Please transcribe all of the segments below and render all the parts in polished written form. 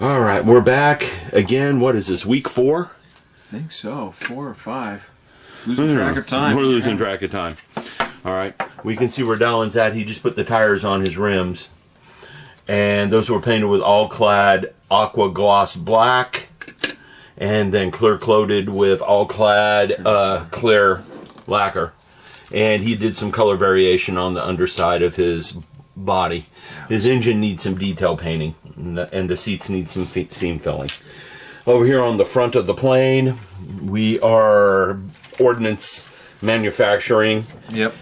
All right, we're back again. What is this, week 4? I think so, 4 or 5. Losing track of time. We're losing track of time. All right, we can see where Dallin's at. He just put the tires on his rims. And those were painted with all-clad aqua gloss black. And then clear-coated with all-clad clear lacquer. And he did some color variation on the underside of his body. His engine needs some detail painting, and the seats need some seam filling. Over here on the front of the plane, we are Ordnance Manufacturing. Yep.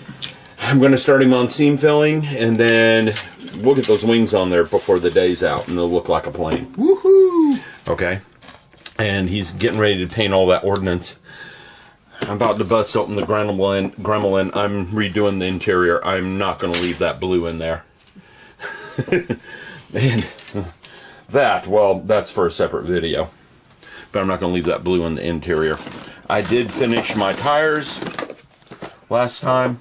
I'm going to start him on seam filling, and then we'll get those wings on there before the day's out, and they'll look like a plane. Woohoo! Okay. And he's getting ready to paint all that Ordnance. I'm about to bust open the Gremlin. I'm redoing the interior. I'm not going to leave that blue in there. And that's for a separate video. But I'm not going to leave that blue in the interior. I did finish my tires last time.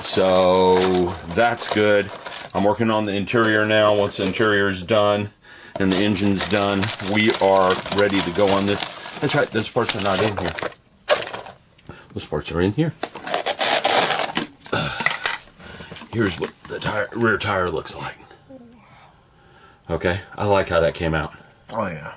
So that's good. I'm working on the interior now. Once the interior is done and the engine's done, we are ready to go on this. That's right, those parts are not in here. Those parts are in here. Here's what the rear tire looks like. Okay, I like how that came out. Oh, yeah.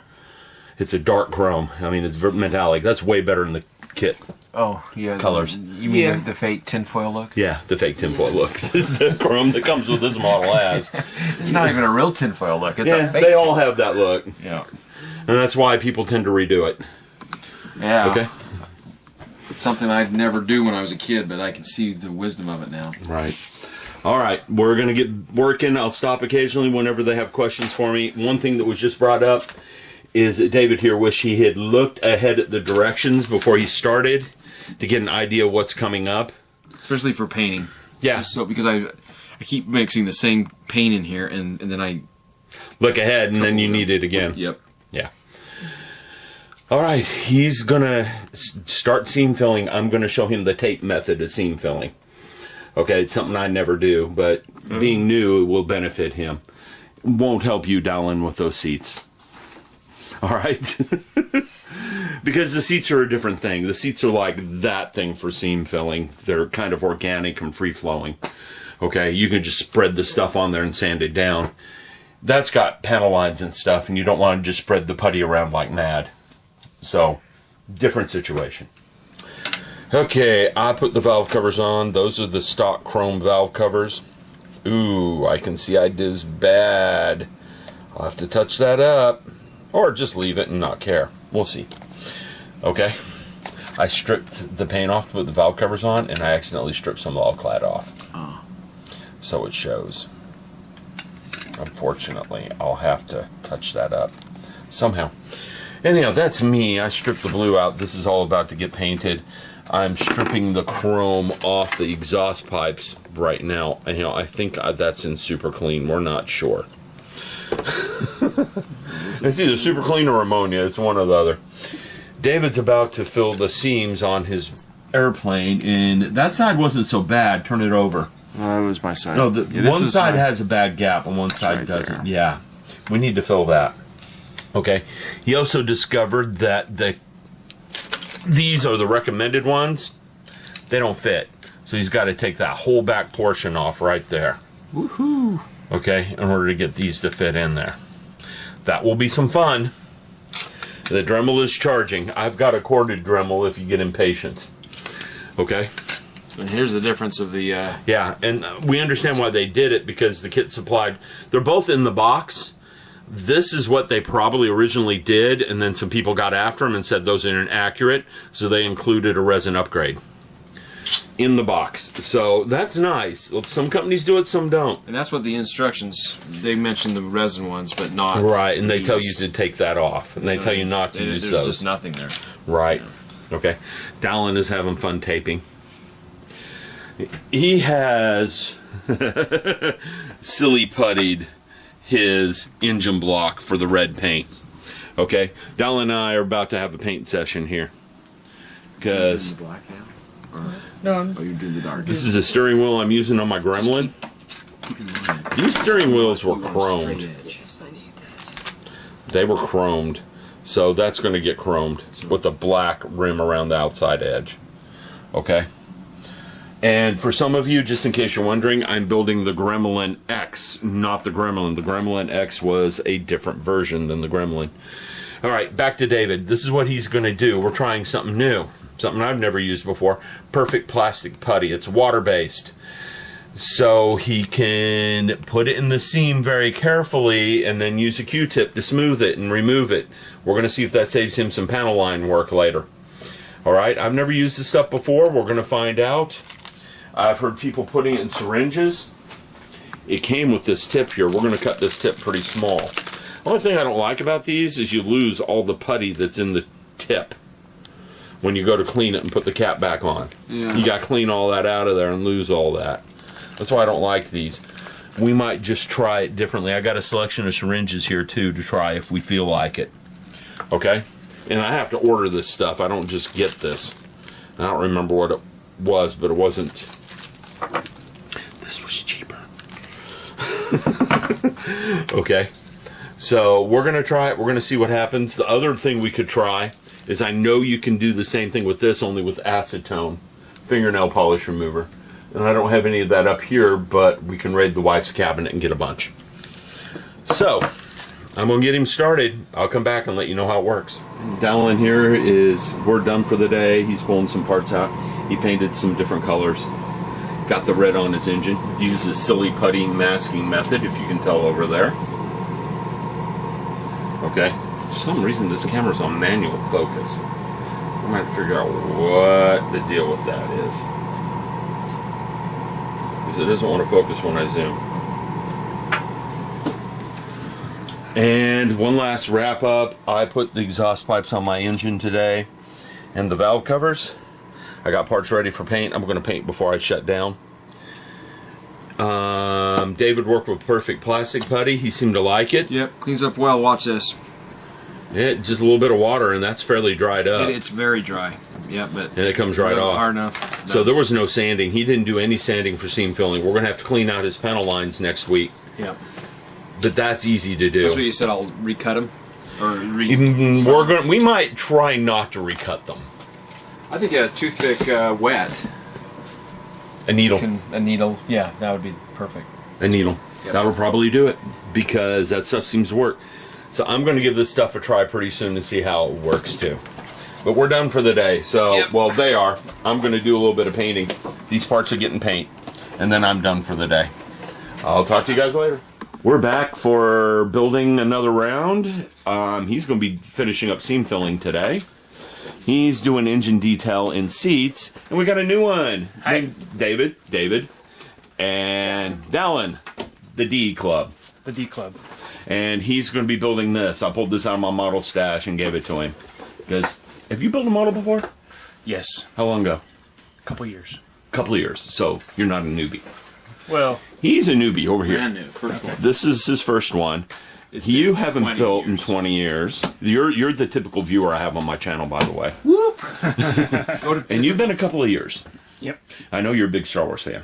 It's a dark chrome. I mean, it's metallic. That's way better than the kit. Oh, yeah. Colors. You mean the fake tinfoil look? Yeah, the fake tinfoil look. The chrome that comes with this model has. It's not even a real tinfoil look. It's a fake they all have that look. Yeah. And that's why people tend to redo it. Yeah. Okay? It's something I'd never do when I was a kid, but I can see the wisdom of it now. Right. All right, we're going to get working. I'll stop occasionally whenever they have questions for me. One thing that was just brought up is that David here wished he had looked ahead at the directions before he started to get an idea of what's coming up. Especially for painting. Yeah. So because I keep mixing the same paint in here, and then I look ahead, and then you need it again. Yep. Yeah. All right, he's going to start seam filling. I'm going to show him the tape method of seam filling. Okay, it's something I never do, but being new, it will benefit him. Won't help you, Dallin, with those seats. All right? Because the seats are a different thing. The seats are like that thing for seam filling. They're kind of organic and free-flowing. Okay, you can just spread the stuff on there and sand it down. That's got panel lines and stuff, and you don't want to just spread the putty around like mad. So, different situation. Okay, I put the valve covers on. Those are the stock chrome valve covers. Ooh, I can see I did bad. I'll have to touch that up. Or just leave it and not care. We'll see. Okay. I stripped the paint off to put the valve covers on, and I accidentally stripped some all-clad off. Oh. So it shows. Unfortunately, I'll have to touch that up somehow. Anyhow, that's me. I stripped the blue out. This is all about to get painted. I'm stripping the chrome off the exhaust pipes right now. And, I think that's in Super Clean. We're not sure. It's either Super Clean or ammonia. It's one or the other. David's about to fill the seams on his airplane, and that side wasn't so bad. Turn it over. That was my side. No, one side has a bad gap and one side right doesn't. There. Yeah. We need to fill that. Okay. He also discovered that these are the recommended ones. They don't fit. So he's got to take that whole back portion off right there. Woohoo! Okay, in order to get these to fit in there. That will be some fun. The Dremel is charging. I've got a corded Dremel if you get impatient. Okay? And here's the difference of the... Yeah, and we understand why they did it, because the kit supplied... They're both in the box. This is what they probably originally did, and then some people got after them and said those are inaccurate, so they included a resin upgrade in the box. So that's nice. Some companies do it, some don't. And that's what the instructions, they mentioned the resin ones, but not... Right, and they tell you to take that off, and they tell you not to use those. There's just nothing there. Right. Yeah. Okay. Dallin is having fun taping. He has silly puttied his engine block for the red paint. Okay? Dallin and I are about to have a paint session here. Because... black now? No, you're doing the dark. This is a steering wheel I'm using on my Gremlin. These steering wheels were chromed. They were chromed. So that's going to get chromed with a black rim around the outside edge. Okay? And for some of you, just in case you're wondering, I'm building the Gremlin X, not the Gremlin. The Gremlin X was a different version than the Gremlin. All right, back to David. This is what he's going to do. We're trying something new, something I've never used before. Perfect plastic putty. It's water-based. So he can put it in the seam very carefully and then use a Q-tip to smooth it and remove it. We're going to see if that saves him some panel line work later. All right, I've never used this stuff before. We're going to find out. I've heard people putting it in syringes. It came with this tip here. We're going to cut this tip pretty small. The only thing I don't like about these is you lose all the putty that's in the tip when you go to clean it and put the cap back on. Yeah. You got to clean all that out of there and lose all that. That's why I don't like these. We might just try it differently. I got a selection of syringes here too to try if we feel like it. Okay? And I have to order this stuff. I don't just get this. I don't remember what it was, but it wasn't. This was cheaper. Okay? So we're going to try it. We're going to see what happens. The other thing we could try is I know you can do the same thing with this, only with acetone fingernail polish remover. And I don't have any of that up here, but we can raid the wife's cabinet and get a bunch. So, I'm going to get him started. I'll come back and let you know how it works. Dallin here we're done for the day. He's pulling some parts out. He painted some different colors. Got the red on his engine. Used his silly putty masking method, if you can tell over there. Okay. For some reason, this camera's on manual focus. I might figure out what the deal with that is. Because it doesn't want to focus when I zoom. And one last wrap up. I put the exhaust pipes on my engine today and the valve covers. I got parts ready for paint. I'm going to paint before I shut down. David worked with Perfect Plastic Putty. He seemed to like it. Yep, cleans up well. Watch this. Just a little bit of water, and that's fairly dried up. It's very dry. Yeah, but and it comes right off. Hard enough. So there was no sanding. He didn't do any sanding for seam filling. We're going to have to clean out his panel lines next week. Yep. But that's easy to do. That's what you said. I'll recut them, or we might try not to recut them. I think a toothpick wet. A needle. A needle. Yeah, that would be perfect. A needle. Yep. That'll probably do it because that stuff seems to work. So I'm going to give this stuff a try pretty soon to see how it works too. But we're done for the day. So, yep. Well, they are. I'm going to do a little bit of painting. These parts are getting paint. And then I'm done for the day. I'll talk to you guys later. We're back for building another round. He's going to be finishing up seam filling today. He's doing engine detail in seats. And we got a new one. Hi. David, and Dallin, the D Club. The D Club. And he's going to be building this. I pulled this out of my model stash and gave it to him. Because, have you built a model before? Yes. How long ago? A couple years. Couple of years. So, you're not a newbie. Well, He's a newbie over here. Brand new, first one. This is his first one. You haven't built in 20 years. You're the typical viewer I have on my channel, by the way. Whoop! And you've been a couple of years. yep. I know you're a big Star Wars fan.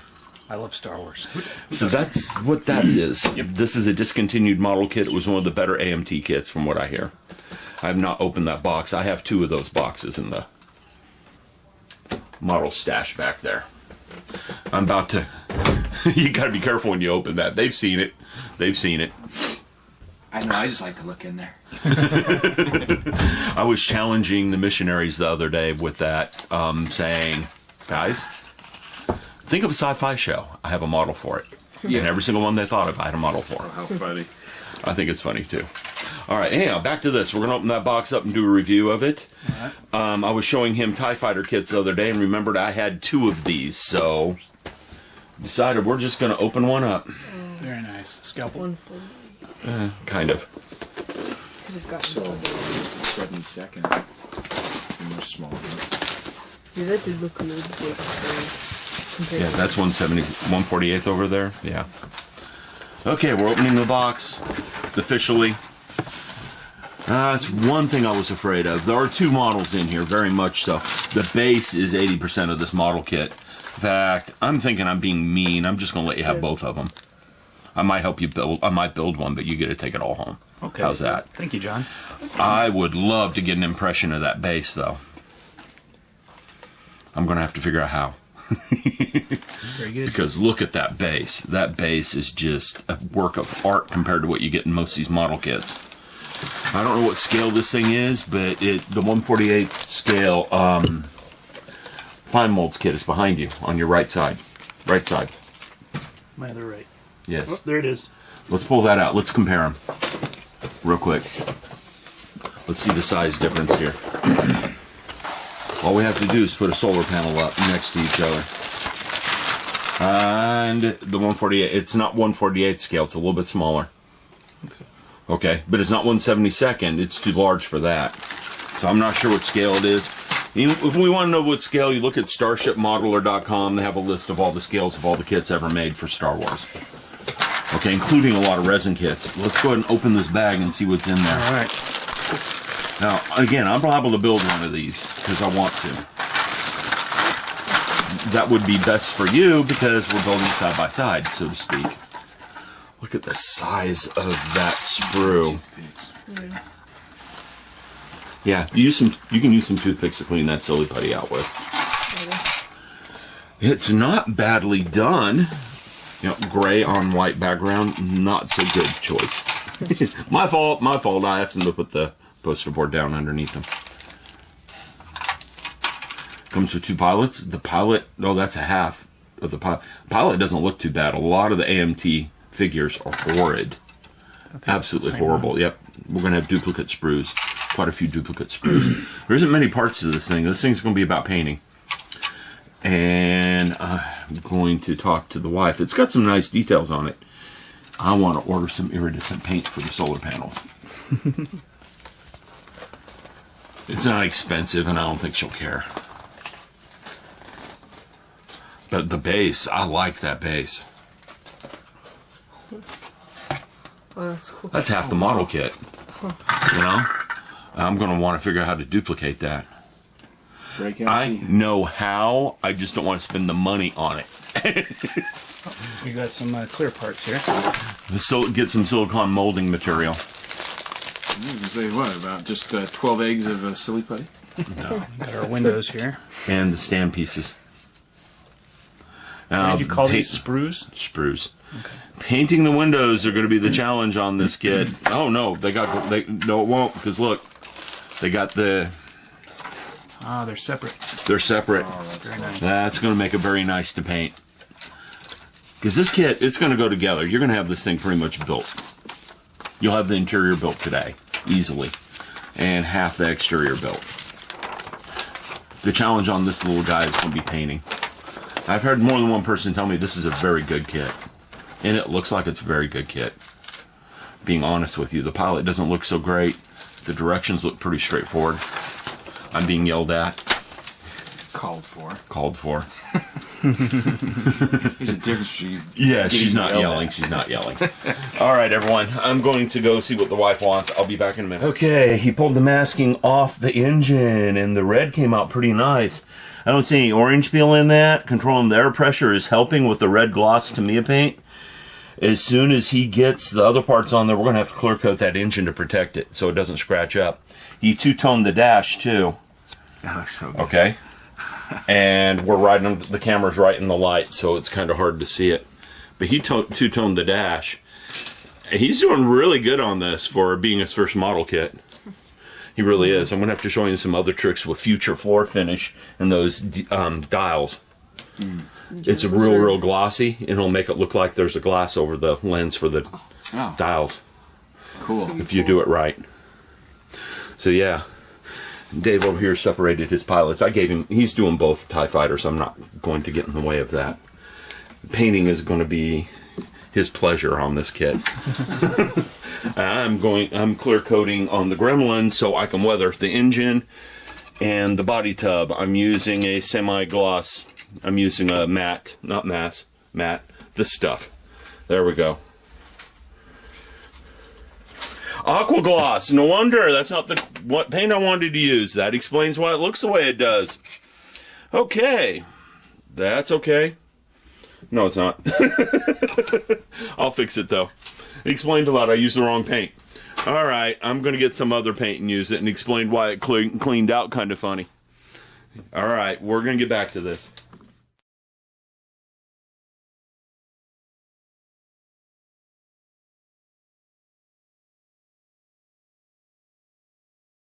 I love Star Wars. So that's what that is. Yep. This is a discontinued model kit. It was one of the better AMT kits from what I hear. I have not opened that box. I have 2 of those boxes in the model stash back there. I'm about to... You got to be careful when you open that. They've seen it. They've seen it. I know, I just like to look in there. I was challenging the missionaries the other day with that, saying, guys, think of a sci-fi show. I have a model for it. Yeah. And every single one they thought of, I had a model for. How funny. I think it's funny, too. All right, anyhow, back to this. We're going to open that box up and do a review of it. All right. I was showing him TIE Fighter kits the other day and remembered I had 2 of these, so decided we're just going to open one up. Very nice. Scalpel. One full. Kind of. Could have gotten So, double. 72nd. Much smaller. Yeah, that did look a little big compared Yeah, to that's 170, 148th over there. Yeah. Okay, we're opening the box officially. That's one thing I was afraid of. There are 2 models in here, very much so. The base is 80% of this model kit. In fact, I'm thinking I'm being mean. I'm just going to let you have both of them. I might help you build. I might build one, but you get to take it all home. Okay. How's that? Thank you, John. I would love to get an impression of that base, though. I'm going to have to figure out how. Very good. Because look at that base. That base is just a work of art compared to what you get in most of these model kits. I don't know what scale this thing is, but the 1/48 scale fine molds kit is behind you on your right side. Right side. My other right. Yes. Oh, there it is. Let's pull that out. Let's compare them real quick. Let's see the size difference here. All we have to do is put a solar panel up next to each other. And the 148, it's not 1/48 scale, it's a little bit smaller. Okay, but it's not 1/72nd, it's too large for that. So I'm not sure what scale it is. If we want to know what scale, you look at StarshipModeler.com. They have a list of all the scales of all the kits ever made for Star Wars. Okay, including a lot of resin kits. Let's go ahead and open this bag and see what's in there. All right. Now, again, I'm liable to build one of these because I want to. That would be best for you because we're building side by side, so to speak. Look at the size of that sprue. Yeah, you can use some toothpicks to clean that silly putty out with. It's not badly done. You know, gray on white background, not so good choice. My fault. I asked him to put the poster board down underneath them. Comes with 2 pilots. The pilot, that's a half of the pilot. Pilot doesn't look too bad. A lot of the AMT figures are horrid. Absolutely horrible. Yep. We're going to have duplicate sprues. Quite a few duplicate sprues. There isn't many parts to this thing. This thing's going to be about painting. And I'm going to talk to the wife. It's got some nice details on it. I want to order some iridescent paint for the solar panels. It's not expensive, and I don't think she'll care. But the base, I like that base. Oh, that's cool. That's half the model kit. You know? I'm going to want to figure out how to duplicate that. I know how, I just don't want to spend the money on it. So you got some clear parts here. So get some silicone molding material. You can say what, about just 12 eggs of silly putty? No. Got our windows here. And the stand pieces. What did you call these sprues? Sprues. Okay. Painting the windows are going to be the challenge on this kit. Oh no, no, it won't, because look, they got the. Ah, they're separate. They're separate. Oh, that's Very cool. nice. That's going to make it very nice to paint. Because this kit, it's going to go together. You're going to have this thing pretty much built. You'll have the interior built today, easily, and half the exterior built. The challenge on this little guy is going to be painting. I've heard more than one person tell me this is a very good kit. And it looks like it's a very good kit. Being honest with you, the pilot doesn't look so great. The directions look pretty straightforward. I'm being yelled at. Called for. Called for. There's a difference between you. Yeah, getting she's not yelled yelling. at. She's not yelling. All right, everyone. I'm going to go see what the wife wants. I'll be back in a minute. Okay, he pulled the masking off the engine, and the red came out pretty nice. I don't see any orange peel in that. Controlling the air pressure is helping with the red gloss Tamiya paint. As soon as he gets the other parts on there, we're going to have to clear coat that engine to protect it so it doesn't scratch up. He two-toned the dash, too. That looks so good. Okay. And we're right under the camera's right in the light, so it's kind of hard to see it. But he two-toned the dash. He's doing really good on this for being his first model kit. He really is. I'm going to have to show you some other tricks with future floor finish and those dials. It's a real glossy, and it'll make it look like there's a glass over the lens for the dials. Cool. If you do it right. So yeah, Dave over here separated his pilots. I gave him, he's doing both TIE fighters. I'm not going to get in the way of that. Painting is going to be his pleasure on this kit. I'm clear coating on the Gremlin so I can weather the engine and the body tub. I'm using a semi-gloss. I'm using a matte, not matte, this stuff. There we go. Aqua gloss. No wonder that's not what paint I wanted to use. That explains why it looks the way it does. Okay. That's okay. No, it's not. I'll I'll fix it though. He explained a lot. I used the wrong paint. All right, I'm going to get some other paint and use it, and explained why it cleaned out kind of funny. All right, we're going to get back to this.